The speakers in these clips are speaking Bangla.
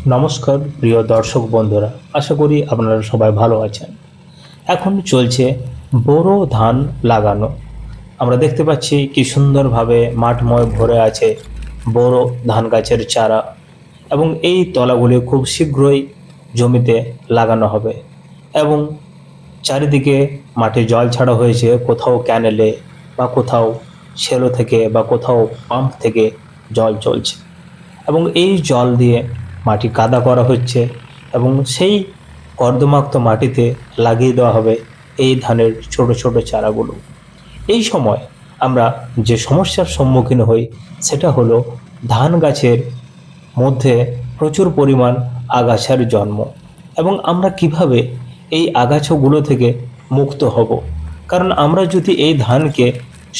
নমস্কার প্রিয় দর্শক বন্ধুরা, আশা করি আপনারা সবাই ভালো আছেন। এখন চলছে বোরো ধান লাগানো। আমরা দেখতে পাচ্ছি কি সুন্দরভাবে মাঠময় ভরে আছে বোরো ধান গাছের চারা, এবং এই তলাগুলি খুব শীঘ্রই জমিতে লাগানো হবে। এবং চারিদিকে মাঠে জল ছাড়া হয়েছে, কোথাও ক্যানেলে বা কোথাও সেলো থেকে বা কোথাও পাম্প থেকে জল চলছে, এবং এই জল দিয়ে মাটি কাদা করা হচ্ছে এবং সেই কর্দমাক্ত মাটিতে লাগিয়ে দেওয়া হবে এই ধানের ছোট ছোট চারাগুলো। এই সময় আমরা যে সমস্যার সম্মুখীন হই সেটা হলো ধান গাছের মধ্যে প্রচুর পরিমাণ আগাছার জন্ম, এবং আমরা কিভাবে এই আগাছাগুলো থেকে মুক্ত হব। কারণ আমরা যদি এই ধানকে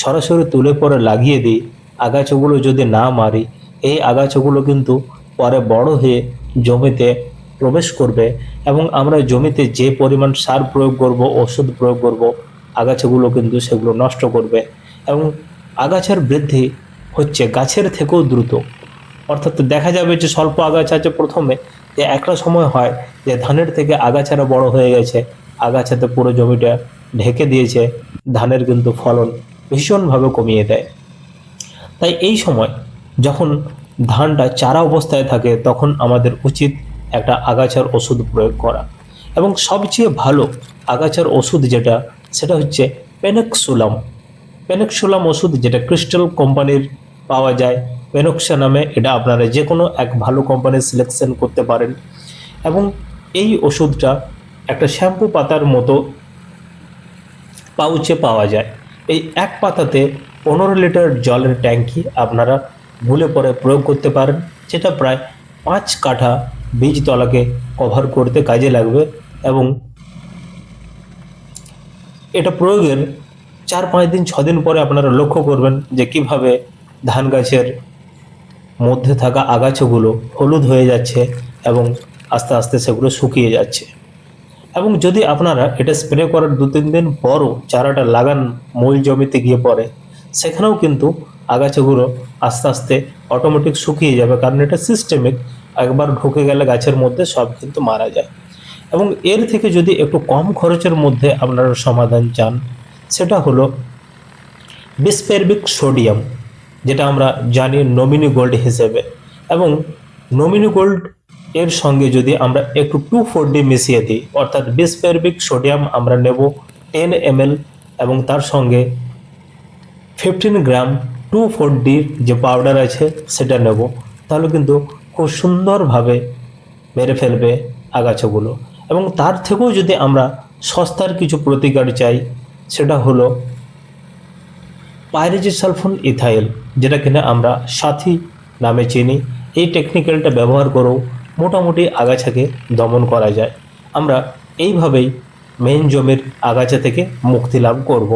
সরাসরি তুলে পরে লাগিয়ে দিই, আগাছাগুলো যদি না মারি, এই আগাছাগুলো কিন্তু পরে বড় হয়ে জমিতে প্রবেশ করবে, এবং আমরা জমিতে যে পরিমাণ সার প্রয়োগ করব, ওষুধ প্রয়োগ করব, আগাছাগুলো কিন্তু সেগুলো নষ্ট করবে। এবং আগাছার বৃদ্ধি হচ্ছে গাছের থেকেও দ্রুত। অর্থাৎ দেখা যাবে যে স্বল্প আগাছা আছে প্রথমে, যে একটা সময় হয় যে ধানের থেকে আগাছারা বড় হয়ে গেছে, আগাছাতে পুরো জমিটা ঢেকে দিয়েছে, ধানের কিন্তু ফলন ভীষণভাবে কমিয়ে দেয়। তাই এই সময় যখন ধানটা চারা অবস্থায় থাকে তখন আমাদের উচিত একটা আগাছার ওষুধ প্রয়োগ করা। এবং সবচেয়ে ভালো আগাছার ওষুধ যেটা, সেটা হচ্ছে পেনেক্সুলাম। পেনেক্সুলাম ওষুধ, যেটা ক্রিস্টাল কোম্পানির পাওয়া যায় পেনক্সা নামে। এটা আপনারা যে কোনো এক ভালো কোম্পানির সিলেকশন করতে পারেন। এবং এই ওষুধটা একটা শ্যাম্পু পাতার মতো পাউচে পাওয়া যায়। এই এক পাতাতে 15 লিটার জলের ট্যাঙ্কি আপনারা ভুলে পরে প্রয়োগ করতে পারেন, যেটা প্রায় 5 কাঠা বীজতলাকে কভার করতে কাজে লাগবে। এবং এটা প্রয়োগের 4-5 দিন 6 দিন পরে আপনারা লক্ষ্য করবেন যে কিভাবে ধান গাছের মধ্যে থাকা আগাছাগুলো হলুদ হয়ে যাচ্ছে এবং আস্তে আস্তে সেগুলো শুকিয়ে যাচ্ছে। এবং যদি আপনারা এটা স্প্রে করার 2-3 দিন পরও চারাটা লাগান মূল জমিতে গিয়ে পড়ে, সেখানেও কিন্তু আগাছাগুলো আস্তে আস্তে অটোমেটিক শুকিয়ে যাবে, কারণ এটা সিস্টেমিক। একবার ঢুকে গেলে গাছের মধ্যে সব কিন্তু মারা যায়। এবং এর থেকে যদি একটু কম খরচের মধ্যে আপনারা সমাধান চান, সেটা হলো বিসপেরবিক সোডিয়াম, যেটা আমরা জানি নমিনি গোল্ড হিসেবে। এবং নমিনি গোল্ড এর সঙ্গে যদি আমরা একটু 2,4-D মিশিয়ে দিই, অর্থাৎ বিসপেরবিক সোডিয়াম আমরা নেব 10 ml, এবং তার সঙ্গে 15 গ্রাম 2,4-D যে পাউডার আছে সেটা নেব, তাহলে কিন্তু খুব সুন্দরভাবে মেরে ফেলবে আগাছাগুলো। এবং তার থেকেও যদি আমরা সস্তার কিছু প্রতিকার চাই, সেটা হলো পাইরিজিসালফোন ইথাইল, যেটা কিনা আমরা সাথী নামে চিনি। এই টেকনিক্যালটা ব্যবহার করেও মোটামুটি আগাছাকে দমন করা যায়। আমরা এইভাবেই মেইন জমির আগাছা থেকে মুক্তি লাভ করব।